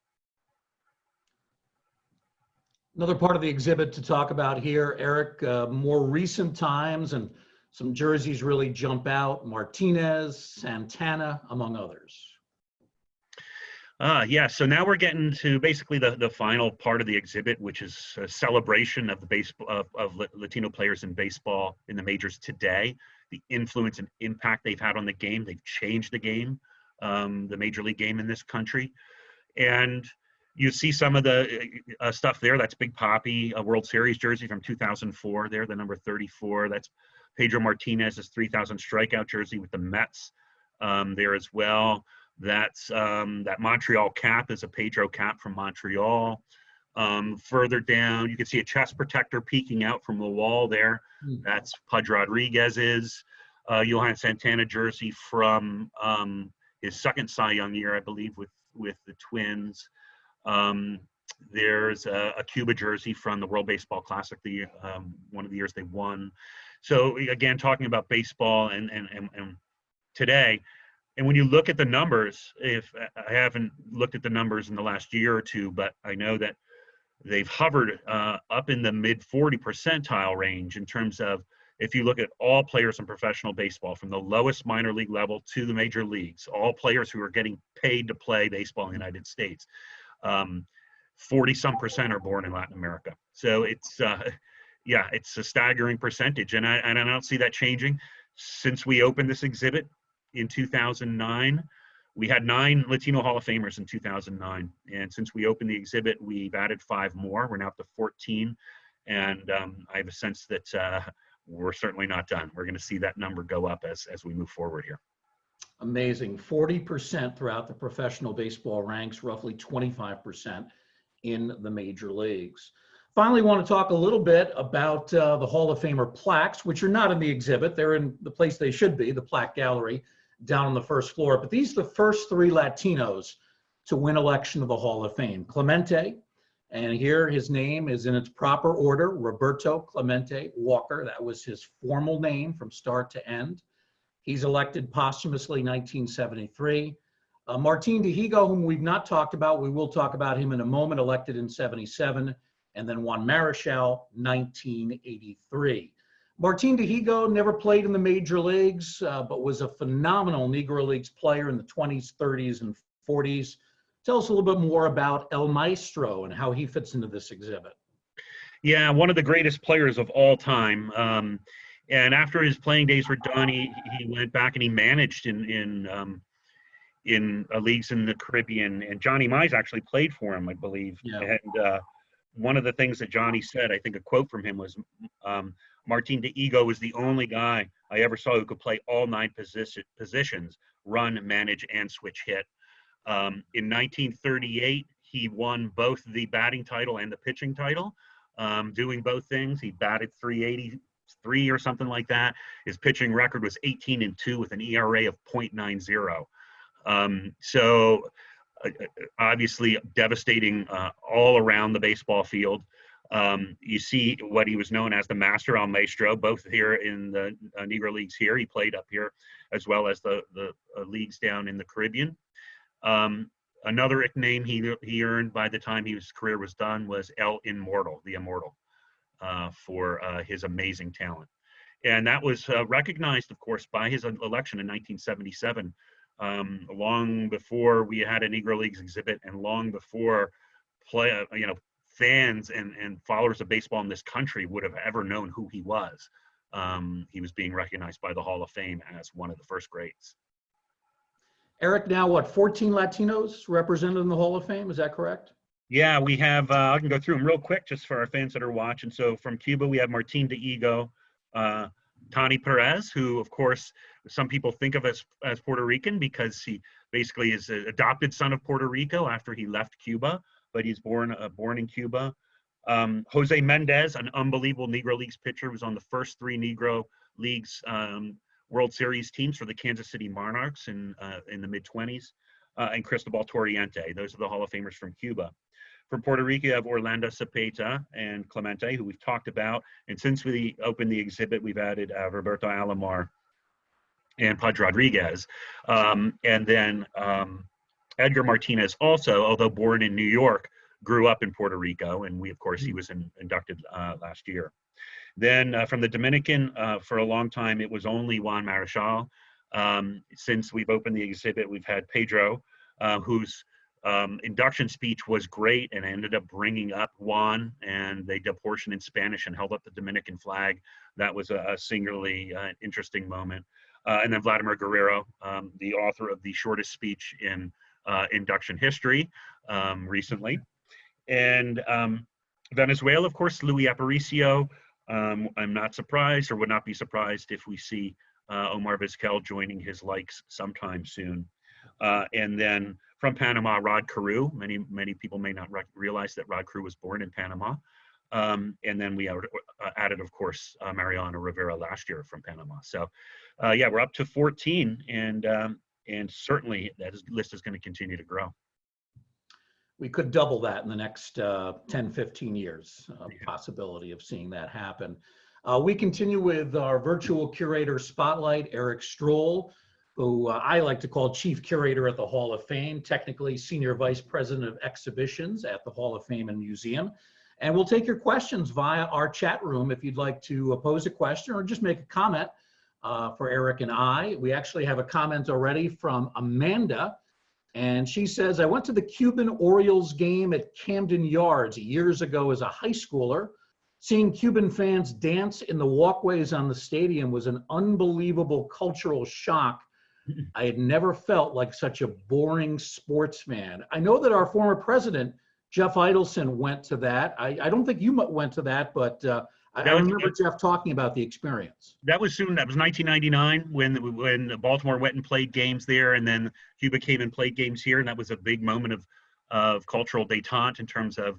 Another part of the exhibit to talk about here, Eric, more recent times, and some jerseys really jump out: Martinez, Santana, among others. Yeah, so now we're getting to basically the final part of the exhibit, which is a celebration of the baseball of Latino players in baseball in the majors today, the influence and impact they've had on the game. They've changed the game, the major league game in this country. And you see some of the stuff there. That's Big Papi, a World Series jersey from 2004 there, the number 34. That's Pedro Martinez's 3,000 strikeout jersey with the Mets there as well. That's that Montreal cap is a Pedro cap from Montreal. Further down, you can see a chest protector peeking out from the wall there. That's Pudge Rodriguez's. Johan Santana jersey from his second Cy Young year, I believe, with the Twins. There's a Cuba jersey from the World Baseball Classic, one of the years they won. So again, talking about baseball and today, and when you look at the numbers, if I haven't looked at the numbers in the last year or two, but I know that they've hovered up in the mid 40 percentile range in terms of, if you look at all players in professional baseball, from the lowest minor league level to the major leagues, all players who are getting paid to play baseball in the United States, 40-some% are born in Latin America. So it's, yeah, it's a staggering percentage. And I don't see that changing. Since we opened this exhibit in 2009, we had 9 Latino Hall of Famers in 2009. And since we opened the exhibit, we've added 5 more. We're now up to 14. And I have a sense that we're certainly not done. We're going to see that number go up as we move forward here. Amazing. 40% throughout the professional baseball ranks, roughly 25% in the major leagues. Finally, want to talk a little bit about the Hall of Famer plaques, which are not in the exhibit. They're in the place they should be, the plaque gallery down on the first floor. But these are the first 3 Latinos to win election to the Hall of Fame. Clemente, and here his name is in its proper order, Roberto Clemente Walker. That was his formal name from start to end. He's elected posthumously 1973. Martin Dihigo, whom we've not talked about, we will talk about him in a moment, elected in 77. And then Juan Marichal, 1983. Martin Dihigo never played in the major leagues, but was a phenomenal Negro Leagues player in the 20s, 30s, and 40s. Tell us a little bit more about El Maestro and how he fits into this exhibit. Yeah, one of the greatest players of all time. And after his playing days were done, he went back and he managed in leagues in the Caribbean. And Johnny Mize actually played for him, I believe. Yeah. And one of the things that Johnny said, I think a quote from him was, Martin Dihigo was the only guy I ever saw who could play all 9 positions, run, manage, and switch hit. In 1938, he won both the batting title and the pitching title, doing both things. He batted .383 or something like that. His pitching record was 18-2 with an ERA of .90. So obviously devastating all around the baseball field. You see what he was known as the Master, El Maestro, both here in the Negro Leagues here. He played up here as well as the leagues down in the Caribbean. Another nickname he earned by the time his career was done was El Immortal, the Immortal, for his amazing talent. And that was recognized, of course, by his election in 1977, long before we had a Negro Leagues exhibit and long before fans and followers of baseball in this country would have ever known who he was. He was being recognized by the Hall of Fame as one of the first greats. Erik, now what, 14 Latinos represented in the Hall of Fame, is that correct? Yeah, we have, I can go through them real quick just for our fans that are watching. So from Cuba, we have Martin de Ego, Tani Perez, who of course, some people think of as Puerto Rican because he basically is an adopted son of Puerto Rico after he left Cuba, but he's born in Cuba. Jose Mendez, an unbelievable Negro Leagues pitcher, was on the first 3 Negro Leagues World Series teams for the Kansas City Monarchs in the mid-20s, and Cristobal Torriente. Those are the Hall of Famers from Cuba. From Puerto Rico, you have Orlando Cepeda and Clemente, who we've talked about. And since we opened the exhibit, we've added Roberto Alomar and Pudge Rodriguez. And then Edgar Martinez also, although born in New York, grew up in Puerto Rico. And of course, he was inducted last year. Then from the Dominican, for a long time, it was only Juan Marichal. Since we've opened the exhibit, we've had Pedro, whose induction speech was great and ended up bringing up Juan, and they did a portion in Spanish and held up the Dominican flag. That was a singularly interesting moment. And then Vladimir Guerrero, the author of the shortest speech in induction history recently. And Venezuela, of course, Luis Aparicio. I'm not surprised or would not be surprised if we see Omar Vizquel joining his likes sometime soon. And then from Panama, Rod Carew. Many people may not realize that Rod Carew was born in Panama. And then we added, of course, Mariano Rivera last year from Panama. So yeah, we're up to 14, and certainly that list is going to continue to grow. We could double that in the next 10, 15 years, possibility of seeing that happen. We continue with our virtual curator spotlight, Erik Strohl, who I like to call Chief Curator at the Hall of Fame, technically Senior Vice President of Exhibitions at the Hall of Fame and Museum. And we'll take your questions via our chat room if you'd like to pose a question or just make a comment for Erik and I. We actually have a comment already from Amanda, and she says, I went to the Cuban Orioles game at Camden Yards years ago as a high schooler. Seeing Cuban fans dance in the walkways on the stadium was an unbelievable cultural shock. I had never felt like such a boring sports fan. I know that our former president, Jeff Idelson, went to that. I don't think you went to that, but I remember Jeff talking about the experience. That was 1999 when Baltimore went and played games there, and then Cuba came and played games here, and that was a big moment of cultural détente in terms of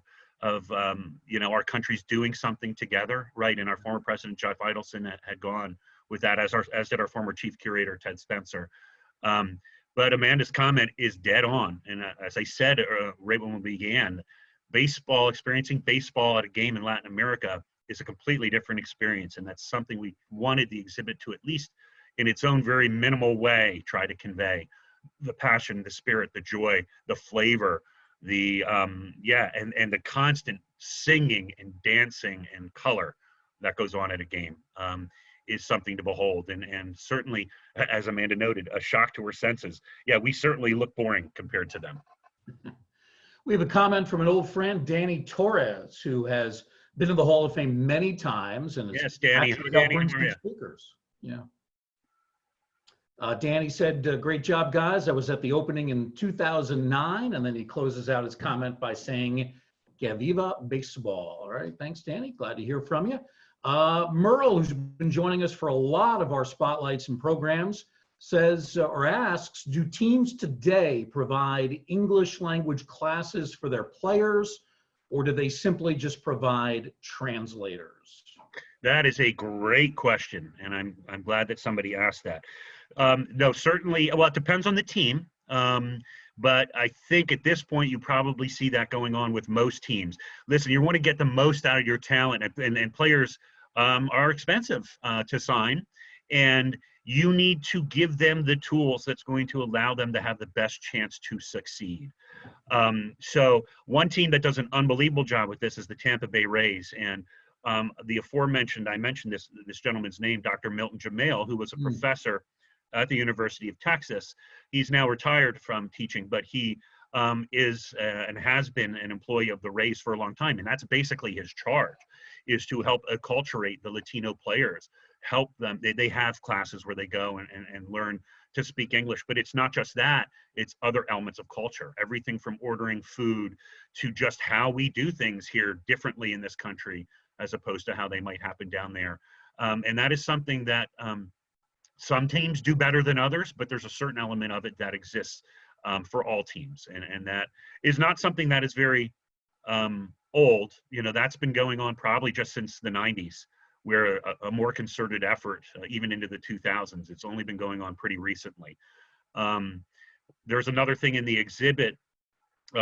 our countries doing something together, right? And our former president, Jeff Idelson, had gone with that, as did our former chief curator, Ted Spencer. But Amanda's comment is dead on. And as I said right when we began, experiencing baseball at a game in Latin America is a completely different experience. And that's something we wanted the exhibit to, at least in its own very minimal way, try to convey. The passion, the spirit, the joy, the flavor, and the constant singing and dancing and color that goes on at a game is something to behold. And certainly, as Amanda noted, a shock to her senses. Yeah, we certainly look boring compared to them. We have a comment from an old friend, Danny Torres, who has been in the Hall of Fame many times and yes, Danny. Danny, speakers. Yeah. Danny said, great job, guys. I was at the opening in 2009. And then he closes out his comment by saying, "Que viva baseball." All right. Thanks, Danny. Glad to hear from you. Merle, who's been joining us for a lot of our spotlights and programs, says or asks, do teams today provide English language classes for their players, or do they simply just provide translators? That is a great question, and I'm glad that somebody asked that. No, certainly, well, it depends on the team. But I think at this point, you probably see that going on with most teams. Listen, you want to get the most out of your talent, and players are expensive to sign. And you need to give them the tools that's going to allow them to have the best chance to succeed. So one team that does an unbelievable job with this is the Tampa Bay Rays. And the aforementioned, I mentioned this gentleman's name, Dr. Milton Jamale, who was a professor at the University of Texas. He's now retired from teaching, but he is and has been an employee of the Rays for a long time. And that's basically his charge, is to help acculturate the Latino players, help them. They have classes where they go and learn to speak English, but it's not just that, it's other elements of culture, everything from ordering food to just how we do things here differently in this country as opposed to how they might happen down there. And that is something that some teams do better than others, but there's a certain element of it that exists for all teams. And that is not something that is very old. You know, that's been going on probably just since the 90s, where a more concerted effort, even into the 2000s, it's only been going on pretty recently. There's another thing in the exhibit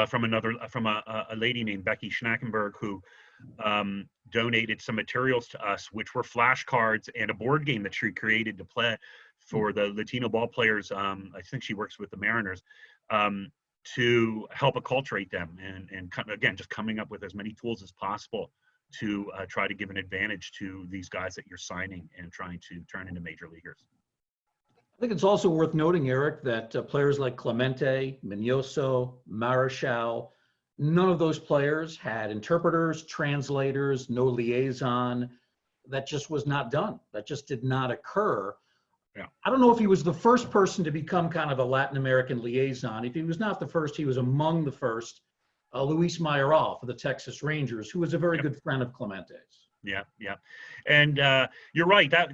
from a lady named Becky Schnackenberg, who donated some materials to us, which were flashcards and a board game that she created to play for the Latino ball players. I think she works with the Mariners, to help acculturate them and again, just coming up with as many tools as possible to try to give an advantage to these guys that you're signing and trying to turn into major leaguers. I think it's also worth noting, Eric, that players like Clemente, Minoso, Marichal, none of those players had interpreters, translators, no liaison. That just was not done. That just did not occur. Yeah. I don't know if he was the first person to become kind of a Latin American liaison. If he was not the first, he was among the first. Luis Mayoral for the Texas Rangers, who was a very good friend of Clemente's. Yeah, yeah. And you're right. That,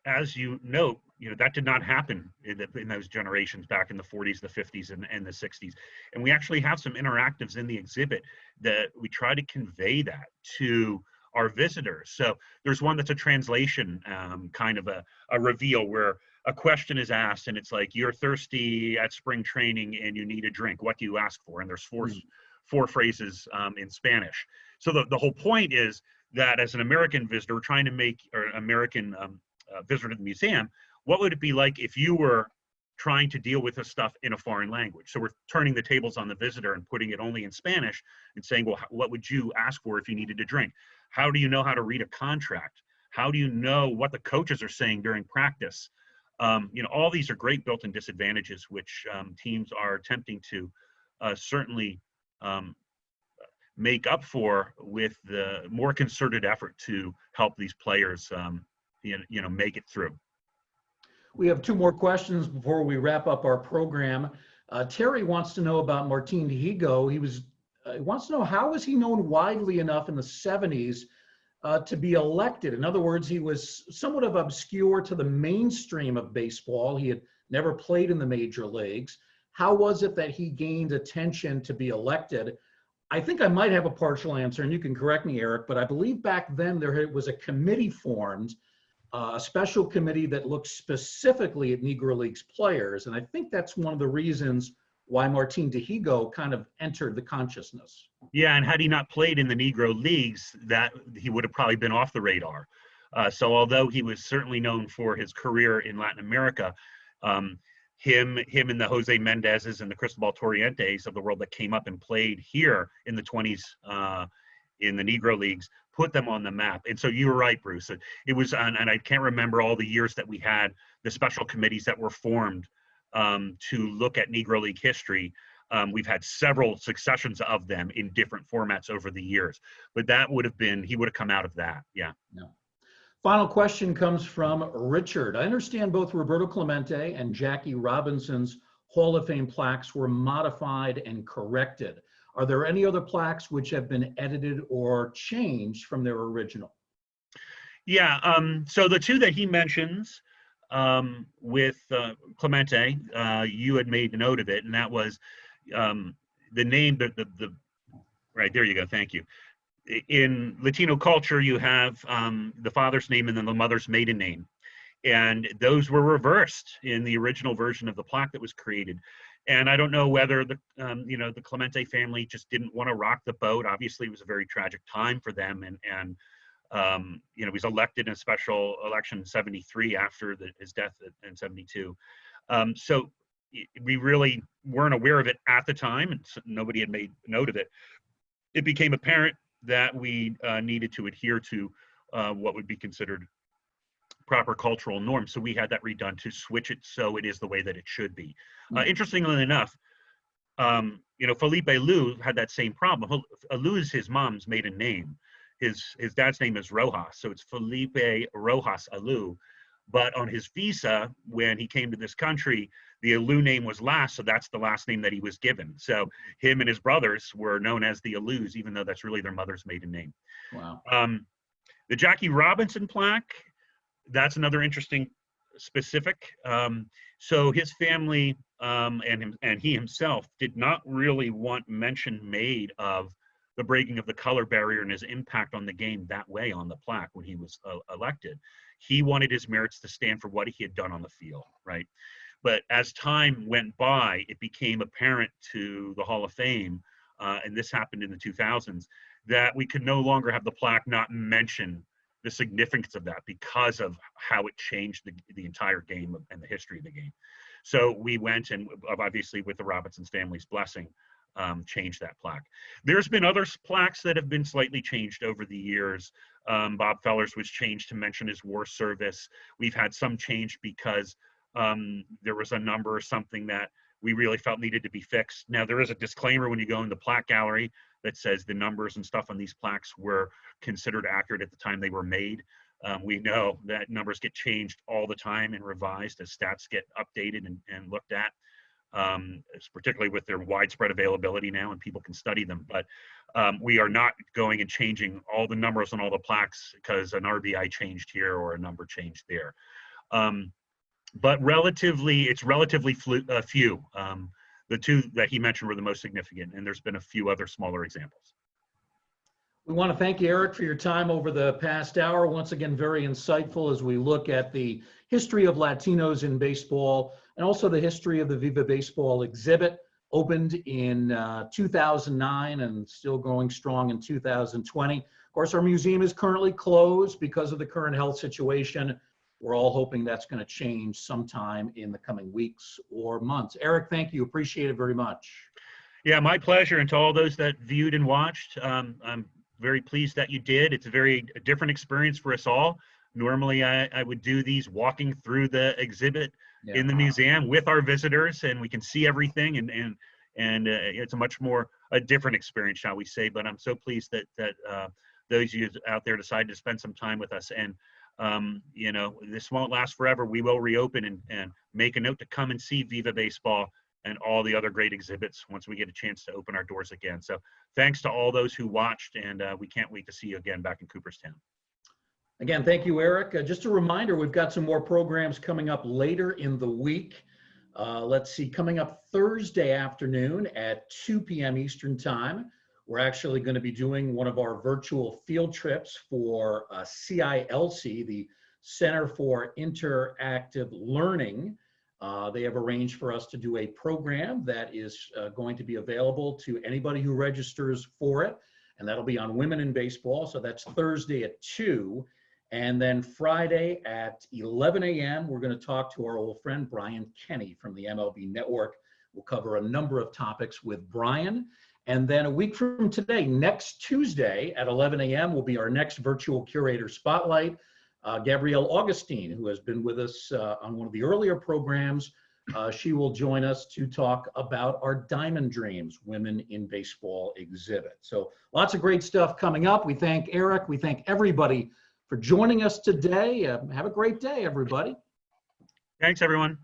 as you note, that did not happen in those generations back in the 40s, the 50s, and the 60s. And we actually have some interactives in the exhibit that we try to convey that to our visitors. So there's one that's a translation, kind of a reveal, where a question is asked and it's like, you're thirsty at spring training and you need a drink. What do you ask for? And there's four phrases in Spanish. So the whole point is that as an American visitor, we're trying to make, or American visitor to the museum, what would it be like if you were trying to deal with this stuff in a foreign language? So we're turning the tables on the visitor and putting it only in Spanish and saying, well, what would you ask for if you needed a drink? How do you know how to read a contract? How do you know what the coaches are saying during practice? All these are great built-in disadvantages, which teams are attempting to certainly make up for with the more concerted effort to help these players, make it through. We have two more questions before we wrap up our program. Terry wants to know about Martin Dihigo. He wants to know, how was he known widely enough in the 70s to be elected? In other words, he was somewhat of obscure to the mainstream of baseball. He had never played in the major leagues. How was it that he gained attention to be elected? I think I might have a partial answer, and you can correct me, Eric, but I believe back then there was a committee formed, a special committee that looked specifically at Negro Leagues players. And I think that's one of the reasons why Martin Dihigo kind of entered the consciousness. Yeah, and had he not played in the Negro Leagues, that he would have probably been off the radar. So although he was certainly known for his career in Latin America, him and the Jose Mendezes and the Cristobal Torrientes of the world that came up and played here in the 20s in the Negro Leagues put them on the map. And so you were right, Bruce. It was, and I can't remember all the years that we had the special committees that were formed to look at Negro League history. We've had several successions of them in different formats over the years, but that would have been, he would have come out of that. Yeah. Final question comes from Richard. I understand both Roberto Clemente and Jackie Robinson's Hall of Fame plaques were modified and corrected. Are there any other plaques which have been edited or changed from their original? Yeah, so the two that he mentions with Clemente, you had made a note of it, and that was the name, right, there you go, thank you. In Latino culture, you have the father's name and then the mother's maiden name. And those were reversed in the original version of the plaque that was created. And I don't know whether the the Clemente family just didn't want to rock the boat. Obviously, it was a very tragic time for them, and he was elected in a special election in '73 after his death in '72. So we really weren't aware of it at the time, and nobody had made note of it. It became apparent that we needed to adhere to what would be considered proper cultural norms. So we had that redone to switch it so it is the way that it should be. Interestingly enough, Felipe Alou had that same problem. Alou is his mom's maiden name. His dad's name is Rojas, so it's Felipe Rojas Alou. But on his visa, when he came to this country, the Alou name was last, so that's the last name that he was given. So him and his brothers were known as the Alous, even though that's really their mother's maiden name. Wow. The Jackie Robinson plaque, that's another interesting specific. So his family and he himself did not really want mention made of the breaking of the color barrier and his impact on the game that way on the plaque when he was elected. He wanted his merits to stand for what he had done on the field, right? But as time went by, it became apparent to the Hall of Fame, and this happened in the 2000s, that we could no longer have the plaque not mention the significance of that because of how it changed the entire game and the history of the game. So we went and obviously with the Robinsons family's blessing, changed that plaque. There's been other plaques that have been slightly changed over the years. Bob Feller's was changed to mention his war service. We've had some change because there was a number or something that we really felt needed to be fixed. Now there is a disclaimer when you go in the plaque gallery that says the numbers and stuff on these plaques were considered accurate at the time they were made. We know that numbers get changed all the time and revised as stats get updated and looked at, particularly with their widespread availability now and people can study them. But we are not going and changing all the numbers on all the plaques because an RBI changed here or a number changed there. But it's relatively few. The two that he mentioned were the most significant, and there's been a few other smaller examples. We want to thank you, Erik, for your time over the past hour. Once again, very insightful as we look at the history of Latinos in baseball and also the history of the Viva Baseball exhibit, opened in 2009 and still going strong in 2020. Of course, our museum is currently closed because of the current health situation. We're all hoping that's going to change sometime in the coming weeks or months. Erik, thank you. Appreciate it very much. Yeah, my pleasure. And to all those that viewed and watched, I'm very pleased that you did. It's a very different experience for us all. Normally, I would do these walking through the exhibit in the museum with our visitors, and we can see everything, and it's a much more a different experience, shall we say. But I'm so pleased that those of you out there decided to spend some time with us. And this won't last forever. We will reopen and make a note to come and see Viva Baseball and all the other great exhibits once we get a chance to open our doors again. So thanks to all those who watched, and we can't wait to see you again back in Cooperstown. Again, thank you, Erik. Just a reminder, we've got some more programs coming up later in the week. Let's see, coming up Thursday afternoon at 2 p.m. Eastern Time, we're actually going to be doing one of our virtual field trips for CILC, the Center for Interactive Learning. They have arranged for us to do a program that is going to be available to anybody who registers for it, and that'll be on women in baseball. So that's Thursday at 2. And then Friday at 11 a.m., we're going to talk to our old friend Brian Kenny from the MLB Network. We'll cover a number of topics with Brian. And then a week from today, next Tuesday at 11 a.m. will be our next virtual curator spotlight. Gabrielle Augustine, who has been with us on one of the earlier programs, she will join us to talk about our Diamond Dreams Women in Baseball exhibit. So lots of great stuff coming up. We thank Erik. We thank everybody for joining us today. Have a great day, everybody. Thanks, everyone.